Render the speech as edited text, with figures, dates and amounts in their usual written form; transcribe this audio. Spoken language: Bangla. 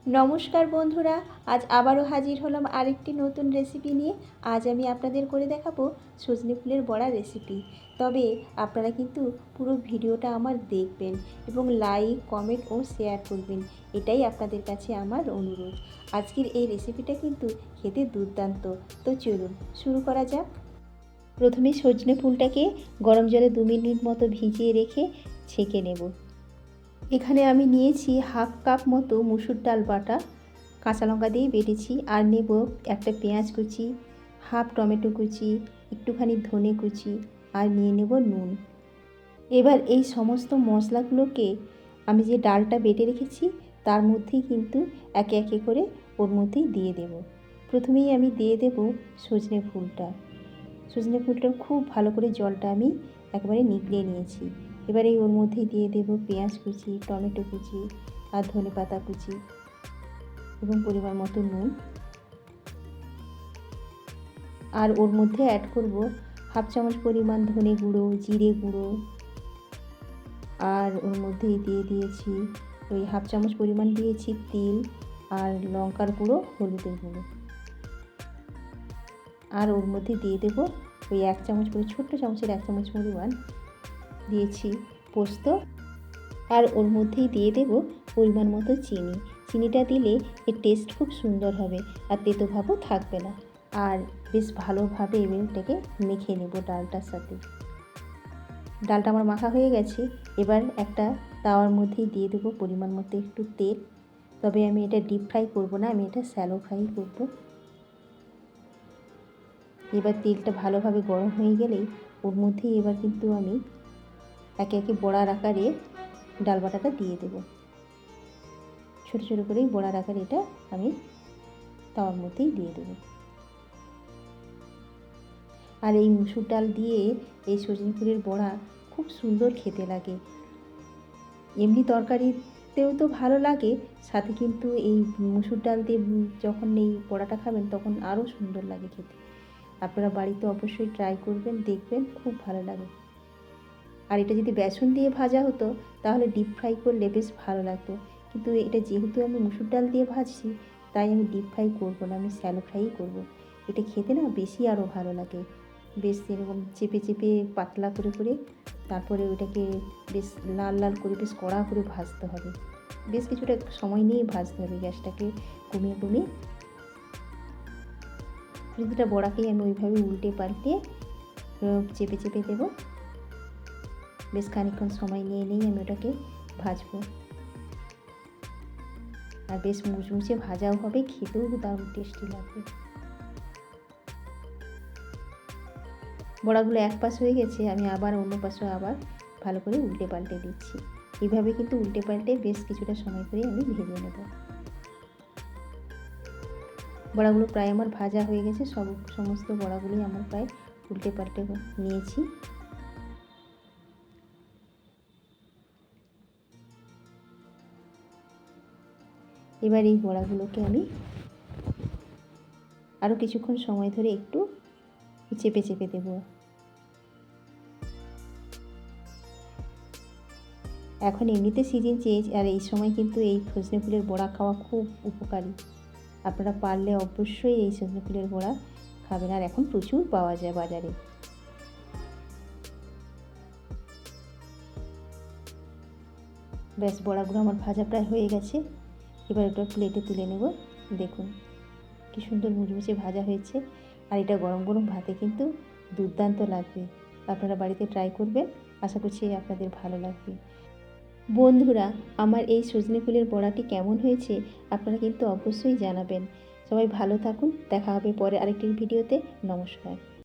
নমস্কার বন্ধুরা, আজ আবারও হাজির হলাম আরেকটি নতুন রেসিপি নিয়ে। আজ আমি আপনাদের করে দেখাবো সজনে ফুলের বড়া রেসিপি। তবে আপনারা কিন্তু পুরো ভিডিওটা আমার দেখবেন এবং লাইক, কমেন্ট ও শেয়ার করবেন, এটাই আপনাদের কাছে আমার অনুরোধ। আজকের এই রেসিপিটা কিন্তু খেতে দুর্দান্ত। তো চলুন শুরু করা যাক। প্রথমে সজনে ফুলটাকে গরম জলে 2 মিনিট মতো ভিজিয়ে রেখে ছেঁকে নেব। এখানে আমি নিয়েছি হাফ কাপ মতো মুসুর ডাল বাটা, কাঁচা লঙ্কা দিয়ে বেটেছি। আর নেব একটা পেঁয়াজ কুচি, হাফ টমেটো কুচি, একটুখানি ধনে কুচি, আর নিয়ে নেব নুন। এবার এই সমস্ত মশলাগুলোকে আমি যে ডালটা বেটে রেখেছি তার মধ্যেই কিন্তু একে একে করে ওর মধ্যেই দিয়ে দেব। প্রথমেই আমি দিয়ে দেব সজনে ফুলটা। সজনে ফুলটার খুব ভালো করে জলটা আমি একবারে নিগড়িয়ে নিয়েছি। এবারে ওর মধ্যেই দিয়ে দেব পেঁয়াজ কুচি, টমেটো কুচি, আর ধনে পাতা কুচি এবং পরিমাণ মতো নুন। আর ওর মধ্যে অ্যাড করব হাফ চামচ পরিমাণ ধনে গুঁড়ো, জিরে গুঁড়ো, আর ওর মধ্যেই দিয়ে দিয়েছি ওই হাফ চামচ পরিমাণ দিয়েছি তিল, আর লঙ্কার গুঁড়ো, হলুদের গুঁড়ো। আর ওর মধ্যে দিয়ে দেব ওই 1 চামচ করে, ছোট্ট চামচের 1 চামচ পরিমাণ দিয়েছি পোস্ত। আর ওর মধ্যেই দিয়ে দেব পরিমাণ মতো চিনি। চিনিটা দিলে এর টেস্ট খুব সুন্দর হবে আর তেতো ভাবও থাকবে না। আর বেশ ভালোভাবে এটাকে মেখে নেব ডালটার সাথে। ডালটা আমার মাখা হয়ে গেছে। এবার একটা তাওয়ার মধ্যেই দিয়ে দেবো পরিমাণ মতো একটু তেল। তবে আমি এটা ডিপ ফ্রাই করব না, আমি এটা শ্যালো ফ্রাই করব। এবার তেলটা ভালোভাবে গরম হয়ে গেলেই ওর মধ্যেই এবার কিন্তু আমি একে একে বড়ার আকারে ডাল বাটাটা দিয়ে দেব। ছোটো ছোটো করেই বড়ার আকারে এটা আমি তাওয়ার মধ্যেই দিয়ে দেব। আর এই মুসুর ডাল দিয়ে এই সজনে ফুলের বড়া খুব সুন্দর খেতে লাগে। এমনি তরকারিতেও তো ভালো লাগে, সাথে কিন্তু এই মুসুর ডাল দিয়ে যখন এই বড়াটা খাবেন তখন আরও সুন্দর লাগে খেতে। আপনারা বাড়িতে অবশ্যই ট্রাই করবেন, দেখবেন খুব ভালো লাগে। আর এটা যদি বেসন দিয়ে ভাজা হতো তাহলে ডিপ ফ্রাই করলে বেশ ভালো লাগতো, কিন্তু এটা যেহেতু আমি মুসুর ডাল দিয়ে ভাজছি তাই আমি ডিপ ফ্রাই করবো না, আমি শ্যালো ফ্রাইই করবো। এটা খেতে না বেশি আরও ভালো লাগে। বেশ এরকম চেপে চেপে পাতলা করে করে তারপরে ওটাকে বেশ লাল লাল করে বেশ কড়া করে ভাজতে হবে। বেশ কিছুটা সময় নিয়ে ভাজতে হবে, গ্যাসটাকে কমিয়ে কমিয়ে। প্রতিটা বড়াকেই আমি ওইভাবে উল্টে পাল্টে চেপে চেপে দেবো। বেশ খানিকক্ষণ সময় নিয়ে নিয়েই আমি ওটাকে ভাজবো। আর বেশ মুচমুচে ভাজাও হবে, খেতেও দারুণ টেস্টি লাগবে। বড়াগুলো এক পাশ হয়ে গেছে, আমি আবার অন্য পাশে আবার ভালো করে উল্টে পাল্টে দিচ্ছি। এইভাবে কিন্তু উল্টে পাল্টে বেশ কিছুটা সময় ধরে আমি ভেজে নেব। বড়াগুলো প্রায় আমার ভাজা হয়ে গেছে, সমস্ত বড়াগুলোই আমার প্রায় উল্টে পাল্টে নিয়েছি। এবার এই বড়াগুলোকে আমি আরও কিছুক্ষণ সময় ধরে একটু চেপে চেপে দেব। এখন এমনিতে সিজন চেঞ্জ, আর এই সময় কিন্তু এই সজনে ফুলের বড়া খাওয়া খুব উপকারী। আপনারা পারলে অবশ্যই এই সজনে ফুলের বড়া খাবেন, আর এখন প্রচুর পাওয়া যায় বাজারে। ব্যাস বড়াগুলো আমার ভাজা প্রায় হয়ে গেছে। এবার ওটা প্লেটে তুলে নেব। দেখুন কি সুন্দর মুচমুচে ভাজা হয়েছে, আর এটা গরম গরম ভাতে কিন্তু দুর্দান্ত লাগবে। আপনারা বাড়িতে ট্রাই করবেন, আশা করছি আপনাদের ভালো লাগবে। বন্ধুরা, আমার এই সজনে ফুলের বড়াটি কেমন হয়েছে আপনারা কিন্তু অবশ্যই জানাবেন। সবাই ভালো থাকুন, দেখা হবে পরে আরেকটি ভিডিওতে। নমস্কার।